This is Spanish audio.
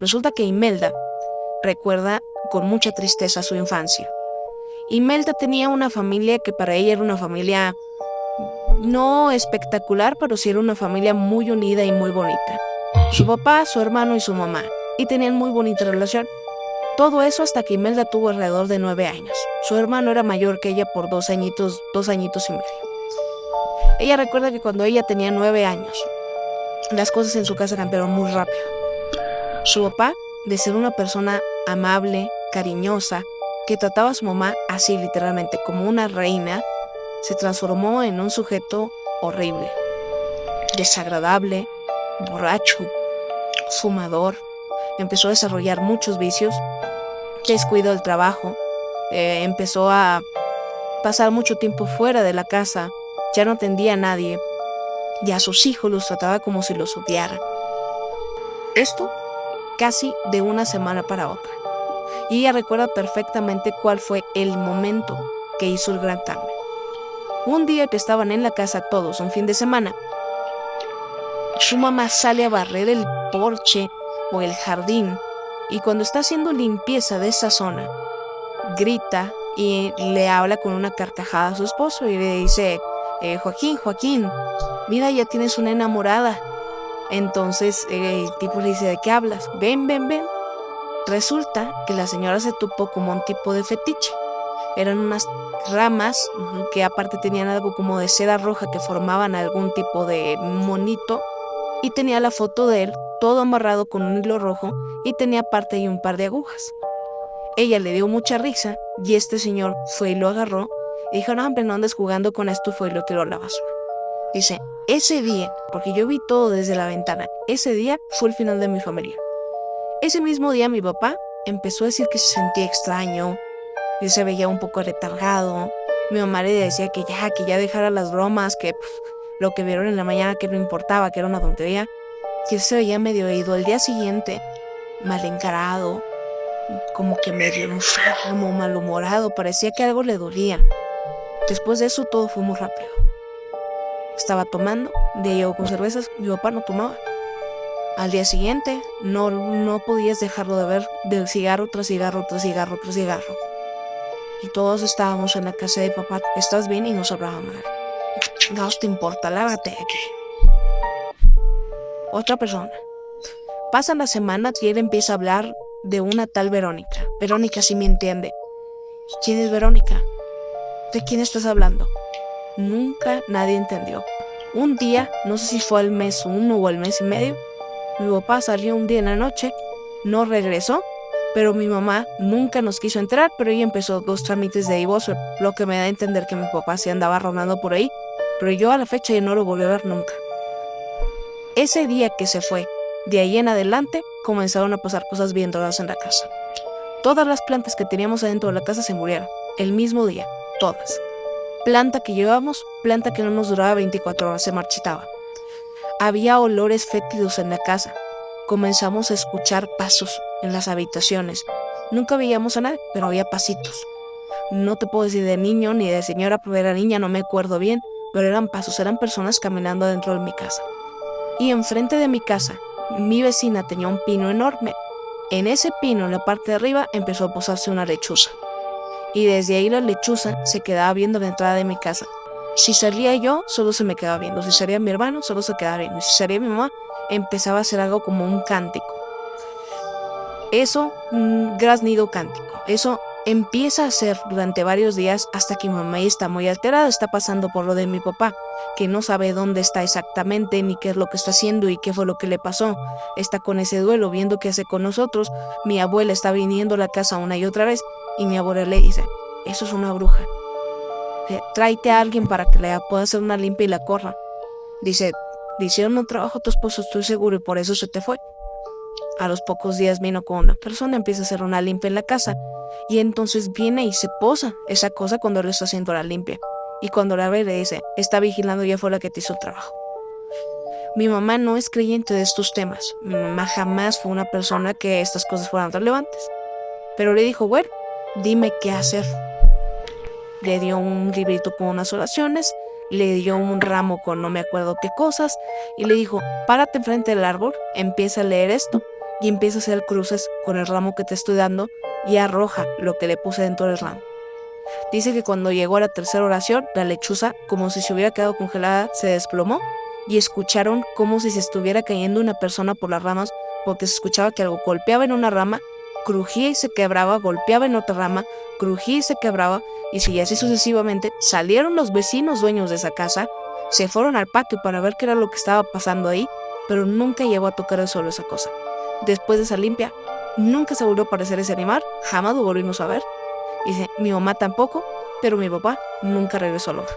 Resulta que Imelda recuerda con mucha tristeza su infancia. Imelda tenía una familia que para ella era una familia no espectacular, pero sí era una familia muy unida y muy bonita. Su papá, su hermano y su mamá, y tenían muy bonita relación. Todo eso hasta que Imelda tuvo alrededor de 9 años. Su hermano era mayor que ella por 2 añitos y medio. Ella recuerda que cuando ella tenía 9 años, las cosas en su casa cambiaron muy rápido. Su papá, de ser una persona amable, cariñosa, que trataba a su mamá así literalmente como una reina, se transformó en un sujeto horrible, desagradable, borracho, fumador. Empezó a desarrollar muchos vicios, descuido del trabajo, empezó a pasar mucho tiempo fuera de la casa, ya no atendía a nadie y a sus hijos los trataba como si los odiara. Esto casi de una semana para otra. Y ella recuerda perfectamente cuál fue el momento que hizo el gran cambio. Un día que estaban en la casa todos, un fin de semana, su mamá sale a barrer el porche o el jardín y cuando está haciendo limpieza de esa zona, grita y le habla con una carcajada a su esposo y le dice, Joaquín, mira, ya tienes una enamorada. Entonces el tipo le dice, ¿de qué hablas? Ven. Resulta que la señora se topó como un tipo de fetiche. Eran unas ramas que aparte tenían algo como de seda roja que formaban algún tipo de monito y tenía la foto de él todo amarrado con un hilo rojo y tenía aparte y un par de agujas. Ella le dio mucha risa y este señor fue y lo agarró y dijo, no hombre, no andes jugando con esto, fue y lo tiró a la basura. Dice, ese día, porque yo vi todo desde la ventana, ese día fue el final de mi familia. Ese mismo día mi papá empezó a decir que se sentía extraño, que se veía un poco retargado. Mi mamá le decía que ya dejara las bromas, que lo que vieron en la mañana que no importaba, que era una tontería, que se veía medio ido. El día siguiente, mal encarado, como que medio enfermo, malhumorado, parecía que algo le dolía. Después de eso todo fue muy rápido. Estaba tomando, de ahí llegó con cervezas, mi papá no tomaba. Al día siguiente no podías dejarlo de ver, de cigarro tras cigarro. Y todos estábamos en la casa de papá, ¿estás bien? Y nos hablaba mal. No te importa, lárgate de aquí. Otra persona. Pasan las semanas y él empieza a hablar de una tal Verónica. Verónica sí me entiende. ¿Quién es Verónica? ¿De quién estás hablando? Nunca nadie entendió. Un día, no sé si fue al mes 1 o al mes y medio, mi papá salió un día en la noche, no regresó, pero mi mamá nunca nos quiso entrar, pero ella empezó 2 trámites de divorcio, lo que me da a entender que mi papá sí andaba rondando por ahí, pero yo a la fecha ya no lo volví a ver nunca. Ese día que se fue, de ahí en adelante, comenzaron a pasar cosas bien raras en la casa. Todas las plantas que teníamos adentro de la casa se murieron, el mismo día, todas. Planta que llevábamos, planta que no nos duraba 24 horas, se marchitaba. Había olores fétidos en la casa. Comenzamos a escuchar pasos en las habitaciones. Nunca veíamos a nadie, pero había pasitos. No te puedo decir de niño ni de señora, porque era niña, no me acuerdo bien, pero eran pasos, eran personas caminando dentro de mi casa. Y enfrente de mi casa, mi vecina tenía un pino enorme. En ese pino, en la parte de arriba, empezó a posarse una lechuza. Y desde ahí la lechuza se quedaba viendo la entrada de mi casa. Si salía yo, solo se me quedaba viendo. Si salía mi hermano, solo se quedaba viendo. Si salía mi mamá, empezaba a hacer algo como un cántico. Eso, un graznido cántico. Eso empieza a hacer durante varios días hasta que mi mamá está muy alterada. Está pasando por lo de mi papá, que no sabe dónde está exactamente, ni qué es lo que está haciendo y qué fue lo que le pasó. Está con ese duelo, viendo qué hace con nosotros. Mi abuela está viniendo a la casa una y otra vez y mi abuela le dice, eso es una bruja. Tráete a alguien para que le pueda hacer una limpia y la corra. Dice, le hicieron un trabajo a tu esposo, estoy seguro, y por eso se te fue. A los pocos días vino con una persona, empieza a hacer una limpia en la casa y entonces viene y se posa esa cosa cuando le está haciendo la limpia. Y cuando la ve le dice, está vigilando, ya fue la que te hizo el trabajo. Mi mamá no es creyente de estos temas. Mi mamá jamás fue una persona que estas cosas fueran relevantes. Pero le dijo, bueno, dime qué hacer. Le dio un librito con unas oraciones, le dio un ramo con no me acuerdo qué cosas y le dijo, párate enfrente del árbol, empieza a leer esto y empieza a hacer cruces con el ramo que te estoy dando y arroja lo que le puse dentro del ramo. Dice que cuando llegó a la tercera oración, la lechuza, como si se hubiera quedado congelada, se desplomó y escucharon como si se estuviera cayendo una persona por las ramas, porque se escuchaba que algo golpeaba en una rama, crujía y se quebraba, golpeaba en otra rama, crujía y se quebraba, y si así sucesivamente. Salieron los vecinos dueños de esa casa, se fueron al patio para ver qué era lo que estaba pasando ahí, pero nunca llegó a tocar el suelo esa cosa. Después de esa limpia, nunca se volvió a aparecer ese animal, jamás lo volvimos a ver. Dice, mi mamá tampoco, pero mi papá nunca regresó al hogar.